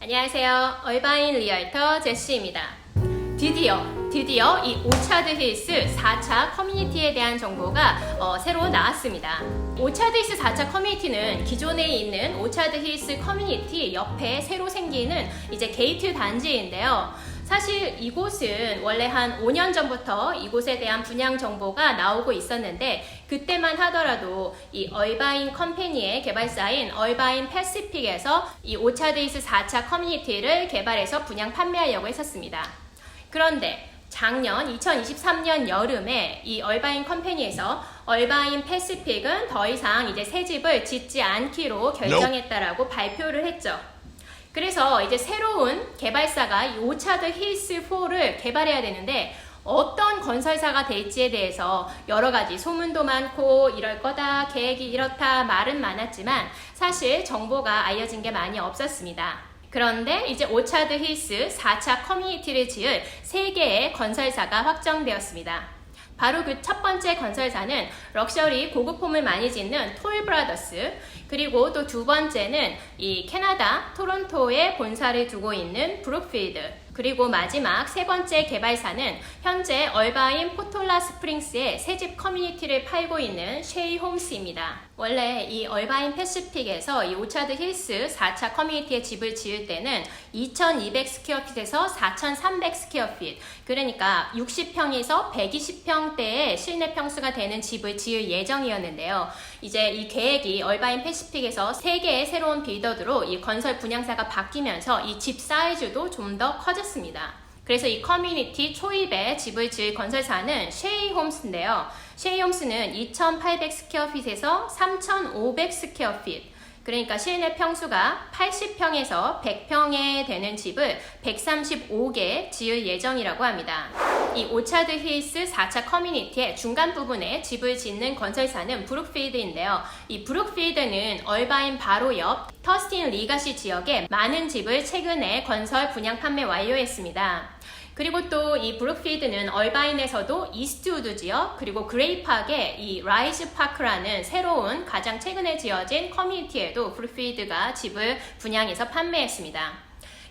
안녕하세요. 얼바인 리얼터 제시입니다. 드디어 이 오차드 힐스 4차 커뮤니티에 대한 정보가 새로 나왔습니다. 오차드 힐스 4차 커뮤니티는 기존에 있는 오차드 힐스 커뮤니티 옆에 새로 생기는 이제 게이트 단지인데요. 사실 이곳은 원래 한 5년 전부터 이곳에 대한 분양 정보가 나오고 있었는데 그때만 하더라도 이 얼바인 컴퍼니의 개발사인 얼바인 패시픽에서 이 오차드 힐스 4차 커뮤니티를 개발해서 분양 판매하려고 했었습니다. 그런데 작년 2023년 여름에 이 얼바인 컴퍼니에서 얼바인 패시픽은 더 이상 이제 새 집을 짓지 않기로 결정했다라고 발표를 했죠. 그래서 이제 새로운 개발사가 이 오차드 힐스 4를 개발해야 되는데 어떤 건설사가 될지에 대해서 여러 가지 소문도 많고 이럴 거다, 계획이 이렇다 말은 많았지만 사실 정보가 알려진 게 많이 없었습니다. 그런데 이제 오차드 힐스 4차 커뮤니티를 지을 3개의 건설사가 확정되었습니다. 바로 그 첫 번째 건설사는 럭셔리 고급홈을 많이 짓는 톨브라더스, 그리고 또 두 번째는 이 캐나다 토론토에 본사를 두고 있는 브룩필드, 그리고 마지막 세 번째 개발사는 현재 얼바인 포톨라 스프링스의 새집 커뮤니티를 팔고 있는 쉐이 홈스입니다. 원래 이 얼바인 패시픽에서 이 오차드 힐스 4차 커뮤니티에 집을 지을 때는 2200스퀘어핏에서 4300스퀘어핏, 그러니까 60평에서 120평대의 실내 평수가 되는 집을 지을 예정이었는데요. 이제 이 계획이 얼바인 패시픽에서 3개의 새로운 빌더드로 이 건설 분양사가 바뀌면서 이 집 사이즈도 좀 더 커졌습니다. 그래서 이 커뮤니티 초입에 집을 지을 건설사는 쉐이 홈스인데요. 쉐이 홈스는 2800스퀘어핏에서 3500스퀘어핏, 그러니까 실내 평수가 80평에서 100평에 되는 집을 135개 지을 예정이라고 합니다. 이 오차드 힐스 4차 커뮤니티의 중간 부분에 집을 짓는 건설사는 브룩필드인데요. 이 브룩필드는 얼바인 바로 옆 터스틴 리가시 지역에 많은 집을 최근에 건설 분양 판매 완료했습니다. 그리고 또 이 브룩필드는 얼바인에서도 이스트우드 지역, 그리고 그레이팍의 이 라이즈 파크라는 새로운 가장 최근에 지어진 커뮤니티에도 브룩필드가 집을 분양해서 판매했습니다.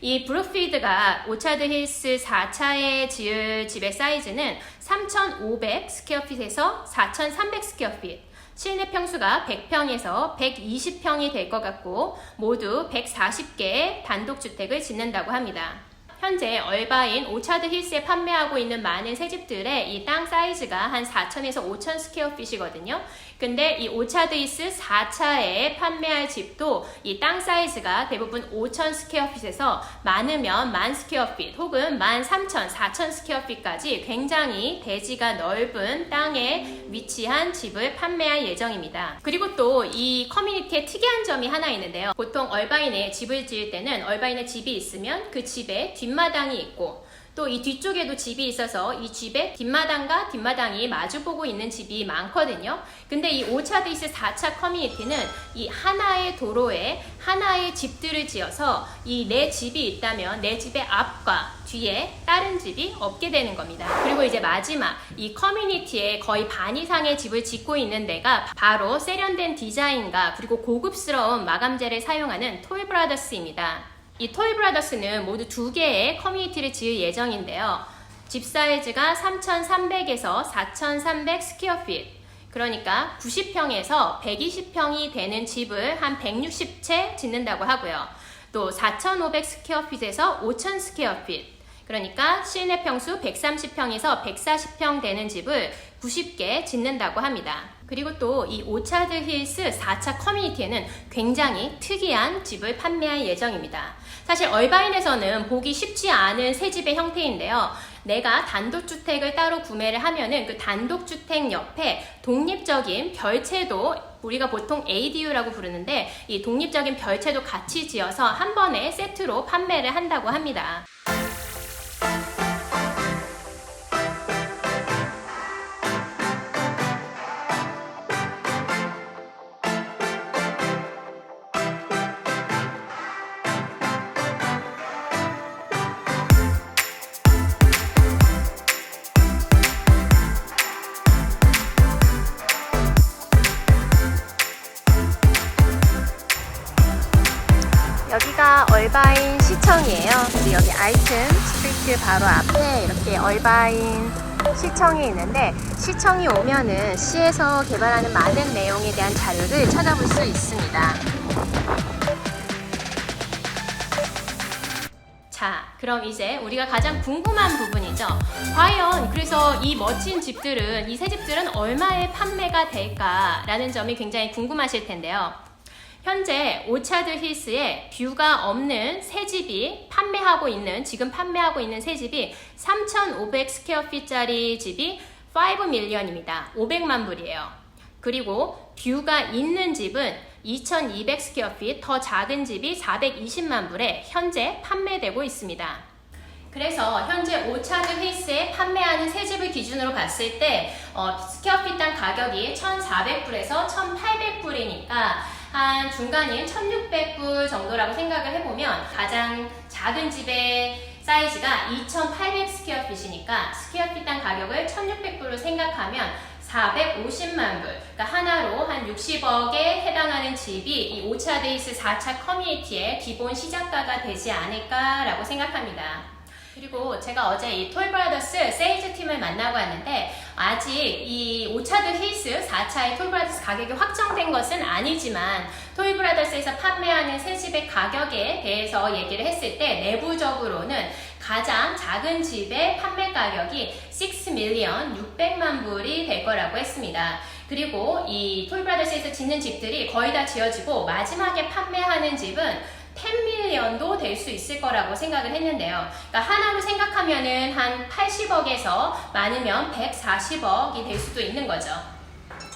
이 브룩필드가 오차드 힐스 4차에 지을 집의 사이즈는 3500스퀘어핏에서 4300스퀘어핏, 실내 평수가 100평에서 120평이 될 것 같고 모두 140개의 단독주택을 짓는다고 합니다. 현재 얼바인 오차드 힐스에 판매하고 있는 많은 새집들의 이 땅 사이즈가 한 4,000에서 5,000 스퀘어핏이거든요. 근데 이 오차드 힐스 4차에 판매할 집도 이 땅 사이즈가 대부분 5,000 스퀘어핏에서 많으면 10,000 스퀘어핏 혹은 13,000, 4,000 스퀘어핏까지 굉장히 대지가 넓은 땅에 위치한 집을 판매할 예정입니다. 그리고 또 이 커뮤니티에 특이한 점이 하나 있는데요. 보통 얼바인에 집을 지을 때는 얼바인에 집이 있으면 그 집에 뒷마당이 있고 또 이 뒤쪽에도 집이 있어서 이 집의 뒷마당과 뒷마당이 마주보고 있는 집이 많거든요. 근데 이 오차드 힐스 4차 커뮤니티는 이 하나의 도로에 하나의 집들을 지어서 이 내 집이 있다면 내 집의 앞과 뒤에 다른 집이 없게 되는 겁니다. 그리고 이제 마지막 이 커뮤니티의 거의 반 이상의 집을 짓고 있는 데가 바로 세련된 디자인과 그리고 고급스러운 마감재를 사용하는 톨브라더스입니다. 이 톨브라더스는 모두 2개의 커뮤니티를 지을 예정인데요. 집 사이즈가 3,300에서 4,300 스퀘어핏, 그러니까 90평에서 120평이 되는 집을 한 160채 짓는다고 하고요. 또 4,500 스퀘어핏에서 5,000 스퀘어핏, 그러니까 실내 평수 130평에서 140평 되는 집을 90개 짓는다고 합니다. 그리고 또 이 오차드 힐스 4차 커뮤니티에는 굉장히 특이한 집을 판매할 예정입니다. 사실 얼바인에서는 보기 쉽지 않은 새 집의 형태인데요. 내가 단독주택을 따로 구매를 하면은 그 단독주택 옆에 독립적인 별채도, 우리가 보통 ADU라고 부르는데 이 독립적인 별채도 같이 지어서 한 번에 세트로 판매를 한다고 합니다. 여기가 얼바인 시티 시청이에요. 그리고 여기 아이튼 스트리트 바로 앞에 이렇게 얼바인 시청이 있는데, 시청이 오면은 시에서 개발하는 많은 내용에 대한 자료를 찾아볼 수 있습니다. 자, 그럼 이제 우리가 가장 궁금한 부분이죠. 과연 그래서 이 멋진 집들은, 이 새 집들은 얼마에 판매가 될까라는 점이 굉장히 궁금하실 텐데요. 현재 오차드 힐스에 뷰가 없는 새 집이 지금 판매하고 있는 새 집이 3,500 스퀘어핏짜리 집이 5밀리언입니다. 500만 불이에요. 그리고 뷰가 있는 집은 2,200 스퀘어핏, 더 작은 집이 420만 불에 현재 판매되고 있습니다. 그래서 현재 오차드 힐스에 판매하는 새 집을 기준으로 봤을 때 스퀘어핏당 가격이 1,400불에서 1,800불이니까 한 중간인 1,600불 정도라고 생각을 해보면, 가장 작은 집의 사이즈가 2,800 스퀘어핏이니까 스퀘어핏당 가격을 1,600불로 생각하면 450만 불, 그러니까 하나로 한 60억에 해당하는 집이 이 오차드 힐스 4차 커뮤니티의 기본 시작가가 되지 않을까라고 생각합니다. 그리고 제가 어제 이 톨브라더스 세일즈 팀을 만나고 왔는데, 아직 이 오차드 힐스 4차의 톨브라더스 가격이 확정된 것은 아니지만, 톨브라더스에서 판매하는 새 집의 가격에 대해서 얘기를 했을 때 내부적으로는 가장 작은 집의 판매 가격이 6밀리언 600만 불이 될 거라고 했습니다. 그리고 이 톨브라더스에서 짓는 집들이 거의 다 지어지고 마지막에 판매하는 집은 10밀리언도 될 수 있을 거라고 생각을 했는데요. 그러니까 하나로 생각하면은 한 80억에서 많으면 140억이 될 수도 있는 거죠.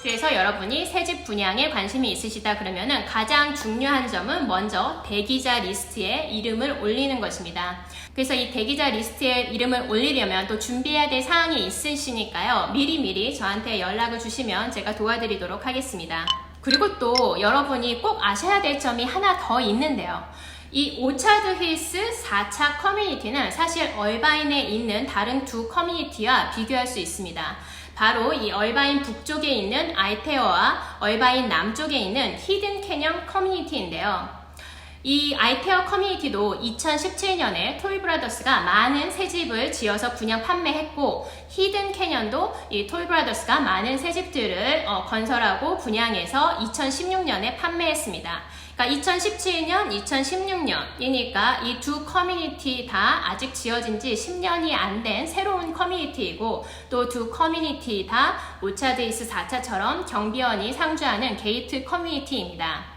그래서 여러분이 새집 분양에 관심이 있으시다 그러면은 가장 중요한 점은 먼저 대기자 리스트에 이름을 올리는 것입니다. 그래서 이 대기자 리스트에 이름을 올리려면 또 준비해야 될 사항이 있으시니까요. 미리미리 저한테 연락을 주시면 제가 도와드리도록 하겠습니다. 그리고 또 여러분이 꼭 아셔야 될 점이 하나 더 있는데요. 이 오차드 힐스 4차 커뮤니티는 사실 얼바인에 있는 다른 두 커뮤니티와 비교할 수 있습니다. 바로 이 얼바인 북쪽에 있는 알테어와 얼바인 남쪽에 있는 히든 캐년 커뮤니티인데요. 이 알테어 커뮤니티도 2017년에 톨브라더스가 많은 새 집을 지어서 분양 판매했고, 히든 캐년도 이 톨브라더스가 많은 새 집들을 건설하고 분양해서 2016년에 판매했습니다. 그러니까 2017년, 2016년이니까 이 두 커뮤니티 다 아직 지어진 지 10년이 안 된 새로운 커뮤니티이고, 또 두 커뮤니티 다 오차드 힐스 4차처럼 경비원이 상주하는 게이트 커뮤니티입니다.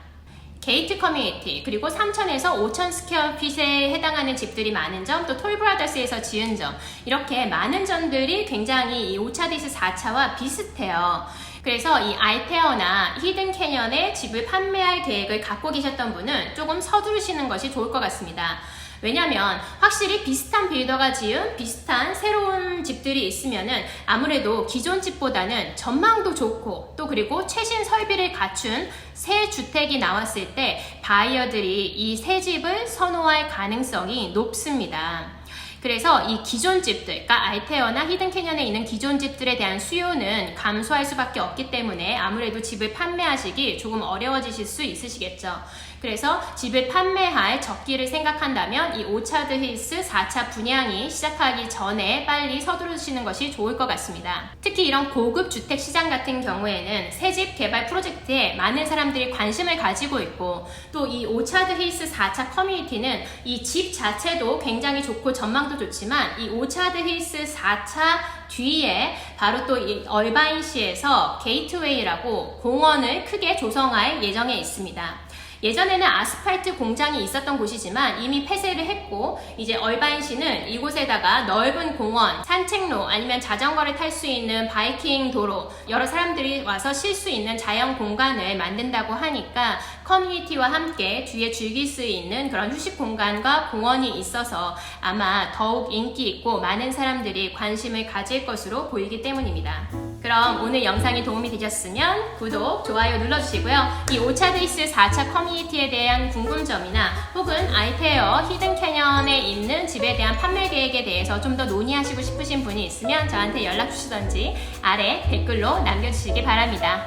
게이트 커뮤니티, 그리고 3,000에서 5,000 스퀘어핏에 해당하는 집들이 많은 점, 또 톨브라더스에서 지은 점, 이렇게 많은 점들이 굉장히 이 오차드 힐스 4차와 비슷해요. 그래서 이 알테어나 히든 캐년의 집을 판매할 계획을 갖고 계셨던 분은 조금 서두르시는 것이 좋을 것 같습니다. 왜냐면 확실히 비슷한 빌더가 지은 비슷한 새로운 집들이 있으면은 아무래도 기존 집보다는 전망도 좋고, 또 그리고 최신 설비를 갖춘 새 주택이 나왔을 때 바이어들이 이 새 집을 선호할 가능성이 높습니다. 그래서 이 기존 집들, 그러니까 알테어나 히든 캐년에 있는 기존 집들에 대한 수요는 감소할 수밖에 없기 때문에 아무래도 집을 판매하시기 조금 어려워지실 수 있으시겠죠. 그래서 집을 판매할 적기를 생각한다면 이 오차드 힐스 4차 분양이 시작하기 전에 빨리 서두르시는 것이 좋을 것 같습니다. 특히 이런 고급 주택 시장 같은 경우에는 새집 개발 프로젝트에 많은 사람들이 관심을 가지고 있고, 또 이 오차드 힐스 4차 커뮤니티는 이 집 자체도 굉장히 좋고 전망도 좋지만, 이 오차드 힐스 4차 뒤에 바로 또 이 얼바인시에서 게이트웨이라고 공원을 크게 조성할 예정에 있습니다. 예전에는 아스팔트 공장이 있었던 곳이지만 이미 폐쇄를 했고, 이제 얼바인시는 이곳에다가 넓은 공원, 산책로, 아니면 자전거를 탈 수 있는 바이킹 도로, 여러 사람들이 와서 쉴 수 있는 자연 공간을 만든다고 하니까 커뮤니티와 함께 뒤에 즐길 수 있는 그런 휴식 공간과 공원이 있어서 아마 더욱 인기 있고 많은 사람들이 관심을 가질 것으로 보이기 때문입니다. 그럼 오늘 영상이 도움이 되셨으면 구독, 좋아요 눌러주시고요. 이 오차드 힐스 4차 커뮤니티에 대한 궁금점이나 혹은 알테어, 히든 캐년에 있는 집에 대한 판매 계획에 대해서 좀 더 논의하시고 싶으신 분이 있으면 저한테 연락 주시던지 아래 댓글로 남겨주시기 바랍니다.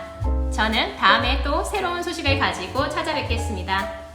저는 다음에 또 새로운 소식을 가지고 찾아뵙겠습니다.